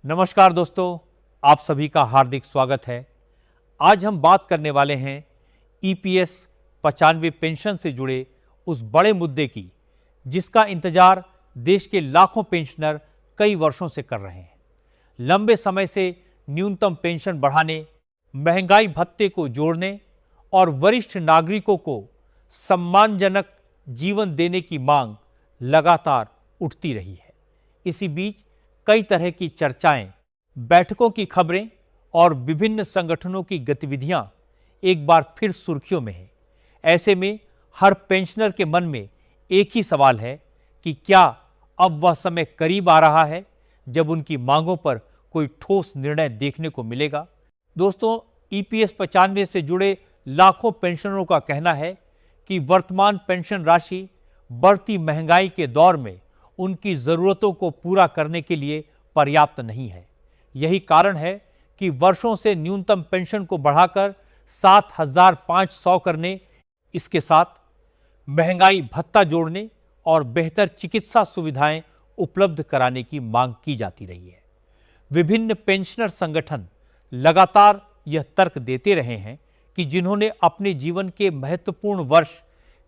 नमस्कार दोस्तों, आप सभी का हार्दिक स्वागत है। आज हम बात करने वाले हैं ईपीएस 95 पेंशन से जुड़े उस बड़े मुद्दे की जिसका इंतजार देश के लाखों पेंशनर कई वर्षों से कर रहे हैं। लंबे समय से न्यूनतम पेंशन बढ़ाने, महंगाई भत्ते को जोड़ने और वरिष्ठ नागरिकों को सम्मानजनक जीवन देने की मांग लगातार उठती रही है। इसी बीच कई तरह की चर्चाएं, बैठकों की खबरें और विभिन्न संगठनों की गतिविधियां एक बार फिर सुर्खियों में हैं। ऐसे में हर पेंशनर के मन में एक ही सवाल है कि क्या अब वह समय करीब आ रहा है जब उनकी मांगों पर कोई ठोस निर्णय देखने को मिलेगा। दोस्तों, ईपीएस 95 से जुड़े लाखों पेंशनरों का कहना है कि वर्तमान पेंशन राशि बढ़ती महंगाई के दौर में उनकी ज़रूरतों को पूरा करने के लिए पर्याप्त नहीं है। यही कारण है कि वर्षों से न्यूनतम पेंशन को बढ़ाकर 7,500 करने, इसके साथ महंगाई भत्ता जोड़ने और बेहतर चिकित्सा सुविधाएं उपलब्ध कराने की मांग की जाती रही है। विभिन्न पेंशनर संगठन लगातार यह तर्क देते रहे हैं कि जिन्होंने अपने जीवन के महत्वपूर्ण वर्ष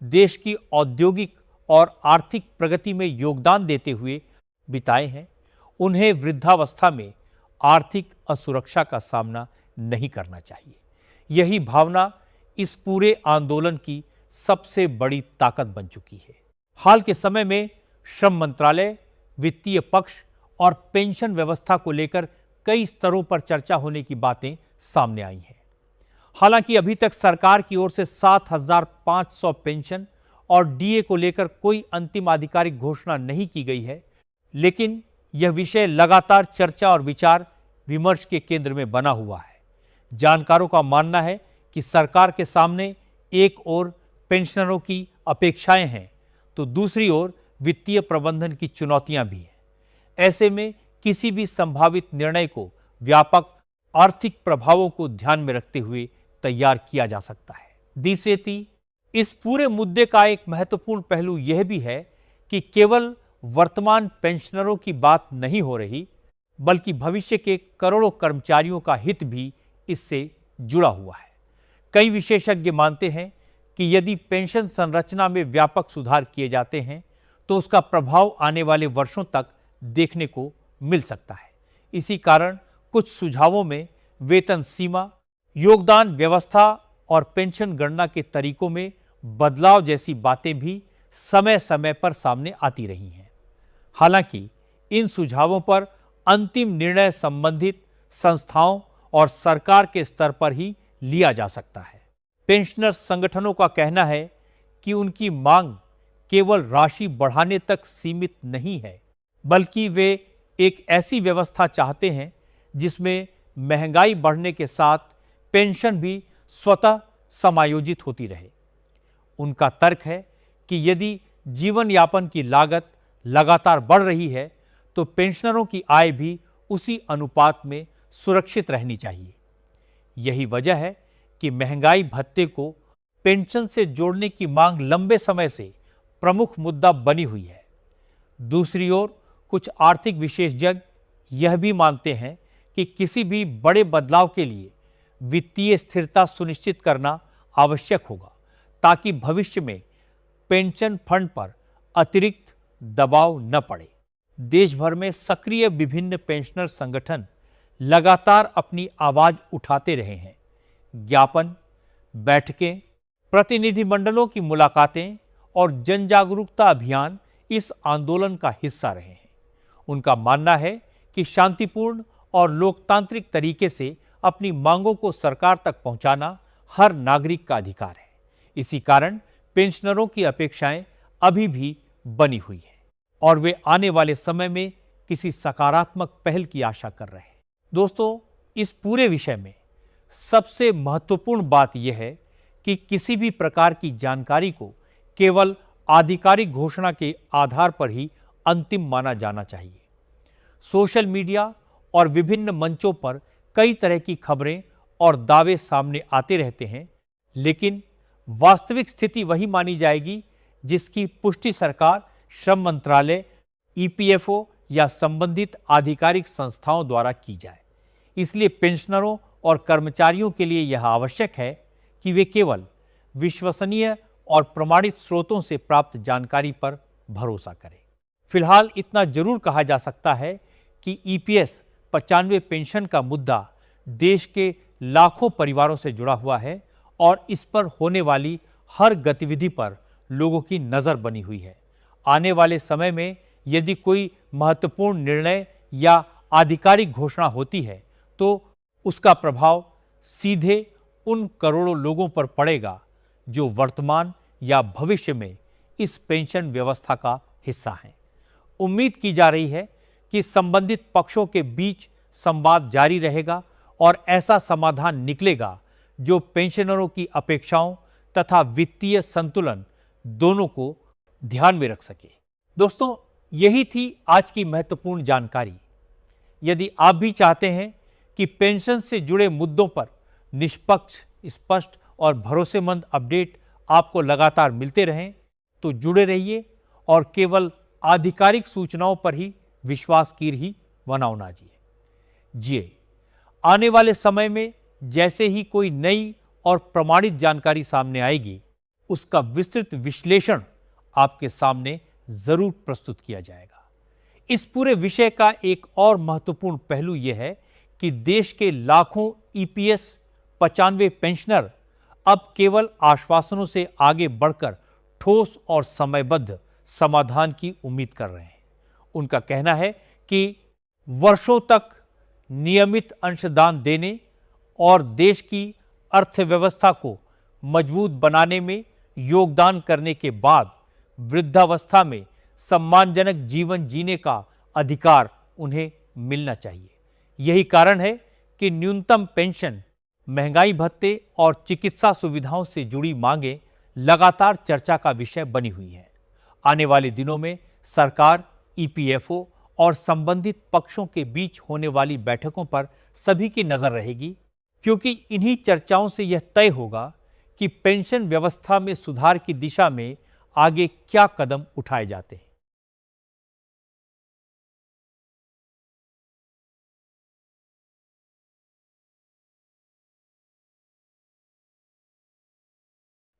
देश की औद्योगिक और आर्थिक प्रगति में योगदान देते हुए बिताए हैं, उन्हें वृद्धावस्था में आर्थिक असुरक्षा का सामना नहीं करना चाहिए। यही भावना इस पूरे आंदोलन की सबसे बड़ी ताकत बन चुकी है। हाल के समय में श्रम मंत्रालय, वित्तीय पक्ष और पेंशन व्यवस्था को लेकर कई स्तरों पर चर्चा होने की बातें सामने आई हैं। हालांकि अभी तक सरकार की ओर से 7,500 पेंशन और डीए को लेकर कोई अंतिम आधिकारिक घोषणा नहीं की गई है, लेकिन यह विषय लगातार चर्चा और विचार विमर्श के केंद्र में बना हुआ है। जानकारों का मानना है कि सरकार के सामने एक ओर पेंशनरों की अपेक्षाएं हैं तो दूसरी ओर वित्तीय प्रबंधन की चुनौतियां भी हैं। ऐसे में किसी भी संभावित निर्णय को व्यापक आर्थिक प्रभावों को ध्यान में रखते हुए तैयार किया जा सकता है। दूसरी, इस पूरे मुद्दे का एक महत्वपूर्ण पहलू यह भी है कि केवल वर्तमान पेंशनरों की बात नहीं हो रही, बल्कि भविष्य के करोड़ों कर्मचारियों का हित भी इससे जुड़ा हुआ है। कई विशेषज्ञ मानते हैं कि यदि पेंशन संरचना में व्यापक सुधार किए जाते हैं तो उसका प्रभाव आने वाले वर्षों तक देखने को मिल सकता है। इसी कारण कुछ सुझावों में वेतन सीमा, योगदान व्यवस्था और पेंशन गणना के तरीकों में बदलाव जैसी बातें भी समय समय पर सामने आती रही हैं। हालांकि इन सुझावों पर अंतिम निर्णय संबंधित संस्थाओं और सरकार के स्तर पर ही लिया जा सकता है। पेंशनर संगठनों का कहना है कि उनकी मांग केवल राशि बढ़ाने तक सीमित नहीं है, बल्कि वे एक ऐसी व्यवस्था चाहते हैं जिसमें महंगाई बढ़ने के साथ पेंशन भी स्वतः समायोजित होती रहे। उनका तर्क है कि यदि जीवन यापन की लागत लगातार बढ़ रही है तो पेंशनरों की आय भी उसी अनुपात में सुरक्षित रहनी चाहिए। यही वजह है कि महंगाई भत्ते को पेंशन से जोड़ने की मांग लंबे समय से प्रमुख मुद्दा बनी हुई है। दूसरी ओर कुछ आर्थिक विशेषज्ञ यह भी मानते हैं कि किसी भी बड़े बदलाव के लिए वित्तीय स्थिरता सुनिश्चित करना आवश्यक होगा ताकि भविष्य में पेंशन फंड पर अतिरिक्त दबाव न पड़े। देश भर में सक्रिय विभिन्न पेंशनर संगठन लगातार अपनी आवाज उठाते रहे हैं। ज्ञापन, बैठकें, प्रतिनिधिमंडलों की मुलाकातें और जन जागरूकता अभियान इस आंदोलन का हिस्सा रहे हैं। उनका मानना है कि शांतिपूर्ण और लोकतांत्रिक तरीके से अपनी मांगों को सरकार तक पहुंचाना हर नागरिक का अधिकार है। इसी कारण पेंशनरों की अपेक्षाएं अभी भी बनी हुई हैं और वे आने वाले समय में किसी सकारात्मक पहल की आशा कर रहे हैं। दोस्तों, इस पूरे विषय में सबसे महत्वपूर्ण बात यह है कि किसी भी प्रकार की जानकारी को केवल आधिकारिक घोषणा के आधार पर ही अंतिम माना जाना चाहिए। सोशल मीडिया और विभिन्न मंचों पर कई तरह की खबरें और दावे सामने आते रहते हैं, लेकिन वास्तविक स्थिति वही मानी जाएगी जिसकी पुष्टि सरकार, श्रम मंत्रालय, ईपीएफओ या संबंधित आधिकारिक संस्थाओं द्वारा की जाए। इसलिए पेंशनरों और कर्मचारियों के लिए यह आवश्यक है कि वे केवल विश्वसनीय और प्रमाणित स्रोतों से प्राप्त जानकारी पर भरोसा करें। फिलहाल इतना जरूर कहा जा सकता है कि ईपीएस 95 पेंशन का मुद्दा देश के लाखों परिवारों से जुड़ा हुआ है और इस पर होने वाली हर गतिविधि पर लोगों की नज़र बनी हुई है। आने वाले समय में यदि कोई महत्वपूर्ण निर्णय या आधिकारिक घोषणा होती है तो उसका प्रभाव सीधे उन करोड़ों लोगों पर पड़ेगा जो वर्तमान या भविष्य में इस पेंशन व्यवस्था का हिस्सा हैं। उम्मीद की जा रही है कि संबंधित पक्षों के बीच संवाद जारी रहेगा और ऐसा समाधान निकलेगा जो पेंशनरों की अपेक्षाओं तथा वित्तीय संतुलन दोनों को ध्यान में रख सके। दोस्तों, यही थी आज की महत्वपूर्ण जानकारी। यदि आप भी चाहते हैं कि पेंशन से जुड़े मुद्दों पर निष्पक्ष, स्पष्ट और भरोसेमंद अपडेट आपको लगातार मिलते रहें, तो जुड़े रहिए और केवल आधिकारिक सूचनाओं पर ही विश्वास की ही बनाओ ना जिए। आने वाले समय में जैसे ही कोई नई और प्रमाणित जानकारी सामने आएगी, उसका विस्तृत विश्लेषण आपके सामने जरूर प्रस्तुत किया जाएगा। इस पूरे विषय का एक और महत्वपूर्ण पहलू यह है कि देश के लाखों ईपीएस 95 पेंशनर अब केवल आश्वासनों से आगे बढ़कर ठोस और समयबद्ध समाधान की उम्मीद कर रहे हैं। उनका कहना है कि वर्षों तक नियमित अंशदान देने और देश की अर्थव्यवस्था को मजबूत बनाने में योगदान करने के बाद वृद्धावस्था में सम्मानजनक जीवन जीने का अधिकार उन्हें मिलना चाहिए। यही कारण है कि न्यूनतम पेंशन, महंगाई भत्ते और चिकित्सा सुविधाओं से जुड़ी मांगें लगातार चर्चा का विषय बनी हुई हैं। आने वाले दिनों में सरकार, ईपीएफओ और संबंधित पक्षों के बीच होने वाली बैठकों पर सभी की नजर रहेगी, क्योंकि इन्हीं चर्चाओं से यह तय होगा कि पेंशन व्यवस्था में सुधार की दिशा में आगे क्या कदम उठाए जाते हैं।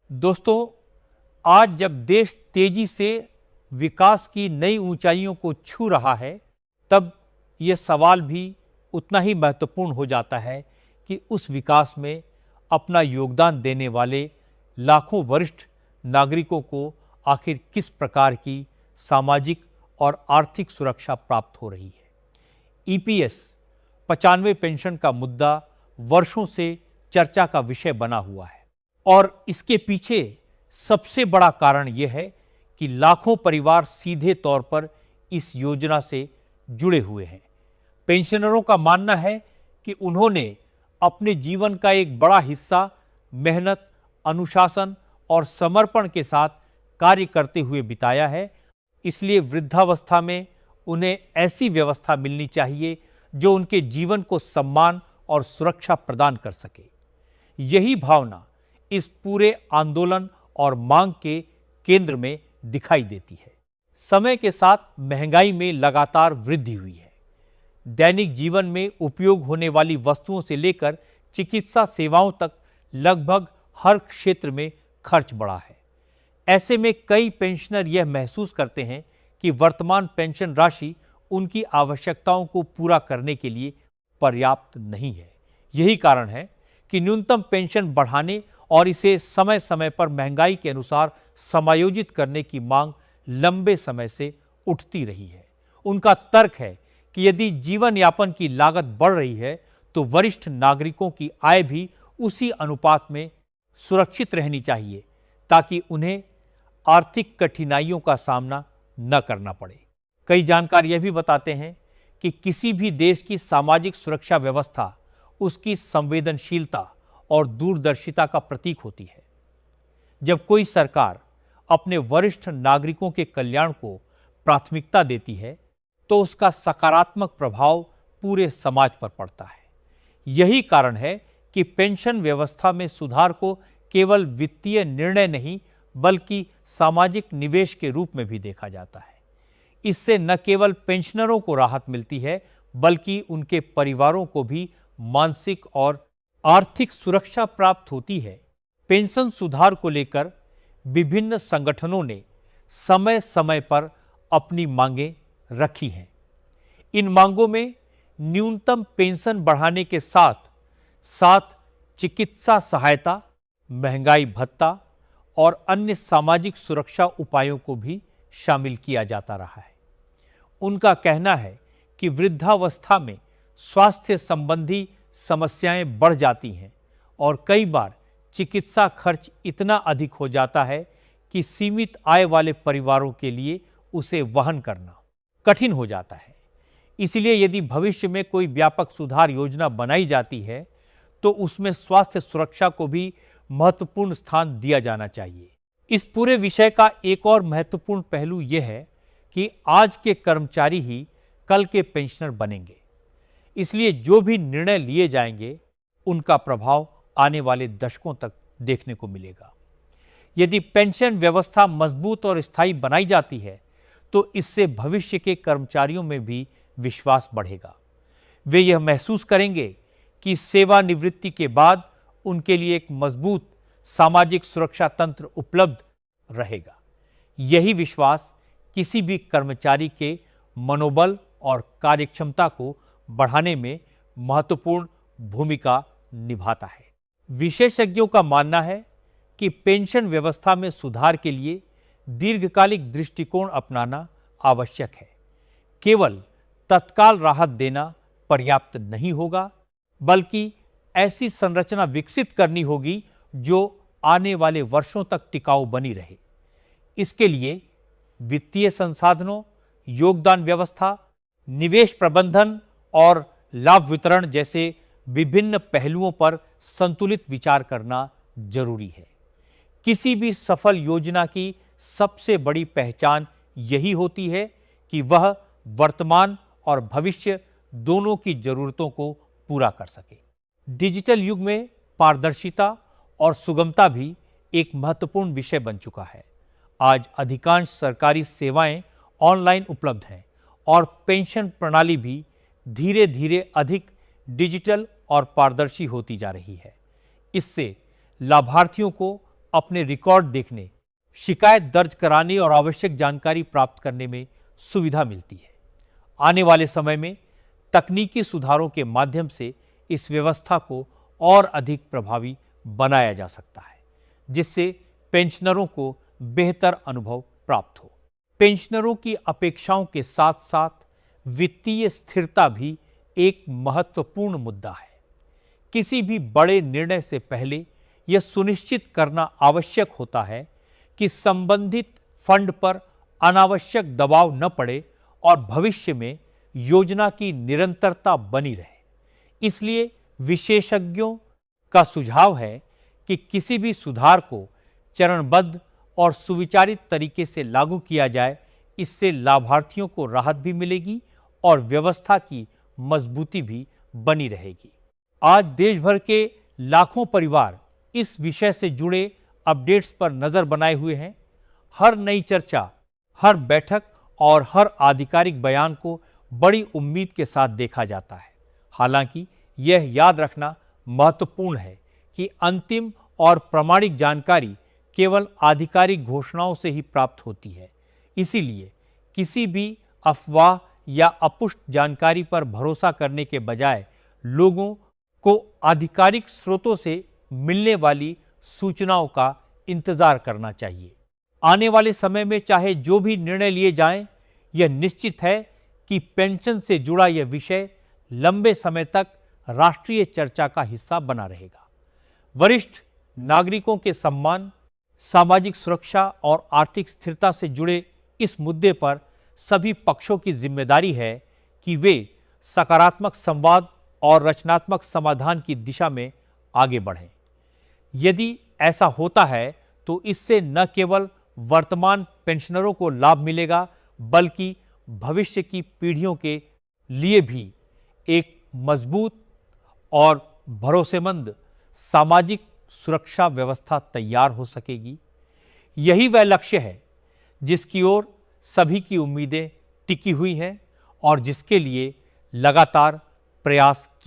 दोस्तों, आज जब देश तेजी से विकास की नई ऊंचाइयों को छू रहा है, तब यह सवाल भी उतना ही महत्वपूर्ण हो जाता है कि उस विकास में अपना योगदान देने वाले लाखों वरिष्ठ नागरिकों को आखिर किस प्रकार की सामाजिक और आर्थिक सुरक्षा प्राप्त हो रही है। ईपीएस 95 पेंशन का मुद्दा वर्षों से चर्चा का विषय बना हुआ है और इसके पीछे सबसे बड़ा कारण यह है कि लाखों परिवार सीधे तौर पर इस योजना से जुड़े हुए हैं। पेंशनरों का मानना है कि उन्होंने अपने जीवन का एक बड़ा हिस्सा मेहनत, अनुशासन और समर्पण के साथ कार्य करते हुए बिताया है। इसलिए वृद्धावस्था में उन्हें ऐसी व्यवस्था मिलनी चाहिए जो उनके जीवन को सम्मान और सुरक्षा प्रदान कर सके। यही भावना इस पूरे आंदोलन और मांग के केंद्र में दिखाई देती है। समय के साथ महंगाई में लगातार वृद्धि हुई है। दैनिक जीवन में उपयोग होने वाली वस्तुओं से लेकर चिकित्सा सेवाओं तक लगभग हर क्षेत्र में खर्च बढ़ा है। ऐसे में कई पेंशनर यह महसूस करते हैं कि वर्तमान पेंशन राशि उनकी आवश्यकताओं को पूरा करने के लिए पर्याप्त नहीं है। यही कारण है कि न्यूनतम पेंशन बढ़ाने और इसे समय समय पर महंगाई के अनुसार समायोजित करने की मांग लंबे समय से उठती रही है। उनका तर्क है कि यदि जीवन यापन की लागत बढ़ रही है तो वरिष्ठ नागरिकों की आय भी उसी अनुपात में सुरक्षित रहनी चाहिए ताकि उन्हें आर्थिक कठिनाइयों का सामना न करना पड़े। कई जानकार यह भी बताते हैं कि किसी भी देश की सामाजिक सुरक्षा व्यवस्था उसकी संवेदनशीलता और दूरदर्शिता का प्रतीक होती है। जब कोई सरकार अपने वरिष्ठ नागरिकों के कल्याण को प्राथमिकता देती है तो उसका सकारात्मक प्रभाव पूरे समाज पर पड़ता है। यही कारण है कि पेंशन व्यवस्था में सुधार को केवल वित्तीय निर्णय नहीं बल्कि सामाजिक निवेश के रूप में भी देखा जाता है। इससे न केवल पेंशनरों को राहत मिलती है बल्कि उनके परिवारों को भी मानसिक और आर्थिक सुरक्षा प्राप्त होती है। पेंशन सुधार को लेकर विभिन्न संगठनों ने समय समय पर अपनी मांगें रखी हैं। इन मांगों में न्यूनतम पेंशन बढ़ाने के साथ साथ चिकित्सा सहायता, महंगाई भत्ता और अन्य सामाजिक सुरक्षा उपायों को भी शामिल किया जाता रहा है। उनका कहना है कि वृद्धावस्था में स्वास्थ्य संबंधी समस्याएं बढ़ जाती हैं और कई बार चिकित्सा खर्च इतना अधिक हो जाता है कि सीमित आय वाले परिवारों के लिए उसे वहन करना कठिन हो जाता है। इसलिए यदि भविष्य में कोई व्यापक सुधार योजना बनाई जाती है तो उसमें स्वास्थ्य सुरक्षा को भी महत्वपूर्ण स्थान दिया जाना चाहिए। इस पूरे विषय का एक और महत्वपूर्ण पहलू यह है कि आज के कर्मचारी ही कल के पेंशनर बनेंगे। इसलिए जो भी निर्णय लिए जाएंगे उनका प्रभाव आने वाले दशकों तक देखने को मिलेगा। यदि पेंशन व्यवस्था मजबूत और स्थायी बनाई जाती है तो इससे भविष्य के कर्मचारियों में भी विश्वास बढ़ेगा। वे यह महसूस करेंगे कि सेवानिवृत्ति के बाद उनके लिए एक मजबूत सामाजिक सुरक्षा तंत्र उपलब्ध रहेगा। यही विश्वास किसी भी कर्मचारी के मनोबल और कार्यक्षमता को बढ़ाने में महत्वपूर्ण भूमिका निभाता है। विशेषज्ञों का मानना है कि पेंशन व्यवस्था में सुधार के लिए दीर्घकालिक दृष्टिकोण अपनाना आवश्यक है। केवल तत्काल राहत देना पर्याप्त नहीं होगा, बल्कि ऐसी संरचना विकसित करनी होगी जो आने वाले वर्षों तक टिकाऊ बनी रहे। इसके लिए वित्तीय संसाधनों, योगदान व्यवस्था, निवेश प्रबंधन और लाभ वितरण जैसे विभिन्न पहलुओं पर संतुलित विचार करना जरूरी है। किसी भी सफल योजना की सबसे बड़ी पहचान यही होती है कि वह वर्तमान और भविष्य दोनों की जरूरतों को पूरा कर सके। डिजिटल युग में पारदर्शिता और सुगमता भी एक महत्वपूर्ण विषय बन चुका है। आज अधिकांश सरकारी सेवाएं ऑनलाइन उपलब्ध हैं और पेंशन प्रणाली भी धीरे धीरे अधिक डिजिटल और पारदर्शी होती जा रही है। इससे लाभार्थियों को अपने रिकॉर्ड देखने, शिकायत दर्ज कराने और आवश्यक जानकारी प्राप्त करने में सुविधा मिलती है। आने वाले समय में तकनीकी सुधारों के माध्यम से इस व्यवस्था को और अधिक प्रभावी बनाया जा सकता है, जिससे पेंशनरों को बेहतर अनुभव प्राप्त हो। पेंशनरों की अपेक्षाओं के साथ साथ वित्तीय स्थिरता भी एक महत्वपूर्ण मुद्दा है। किसी भी बड़े निर्णय से पहले यह सुनिश्चित करना आवश्यक होता है कि संबंधित फंड पर अनावश्यक दबाव न पड़े और भविष्य में योजना की निरंतरता बनी रहे। इसलिए विशेषज्ञों का सुझाव है कि किसी भी सुधार को चरणबद्ध और सुविचारित तरीके से लागू किया जाए। इससे लाभार्थियों को राहत भी मिलेगी और व्यवस्था की मजबूती भी बनी रहेगी। आज देश भर के लाखों परिवार इस विषय से जुड़े अपडेट्स पर नजर बनाए हुए हैं। हर नई चर्चा, हर बैठक और हर आधिकारिक बयान को बड़ी उम्मीद के साथ देखा जाता है। हालांकि यह याद रखना महत्वपूर्ण है कि अंतिम और प्रामाणिक जानकारी केवल आधिकारिक घोषणाओं से ही प्राप्त होती है। इसीलिए किसी भी अफवाह या अपुष्ट जानकारी पर भरोसा करने के बजाय लोगों को आधिकारिक स्रोतों से मिलने वाली सूचनाओं का इंतजार करना चाहिए। आने वाले समय में चाहे जो भी निर्णय लिए जाएं, यह निश्चित है कि पेंशन से जुड़ा यह विषय लंबे समय तक राष्ट्रीय चर्चा का हिस्सा बना रहेगा। वरिष्ठ नागरिकों के सम्मान, सामाजिक सुरक्षा और आर्थिक स्थिरता से जुड़े इस मुद्दे पर सभी पक्षों की जिम्मेदारी है कि वे सकारात्मक संवाद और रचनात्मक समाधान की दिशा में आगे बढ़ें। यदि ऐसा होता है तो इससे न केवल वर्तमान पेंशनरों को लाभ मिलेगा, बल्कि भविष्य की पीढ़ियों के लिए भी एक मजबूत और भरोसेमंद सामाजिक सुरक्षा व्यवस्था तैयार हो सकेगी। यही वह लक्ष्य है जिसकी ओर सभी की उम्मीदें टिकी हुई है और जिसके लिए लगातार प्रयास किए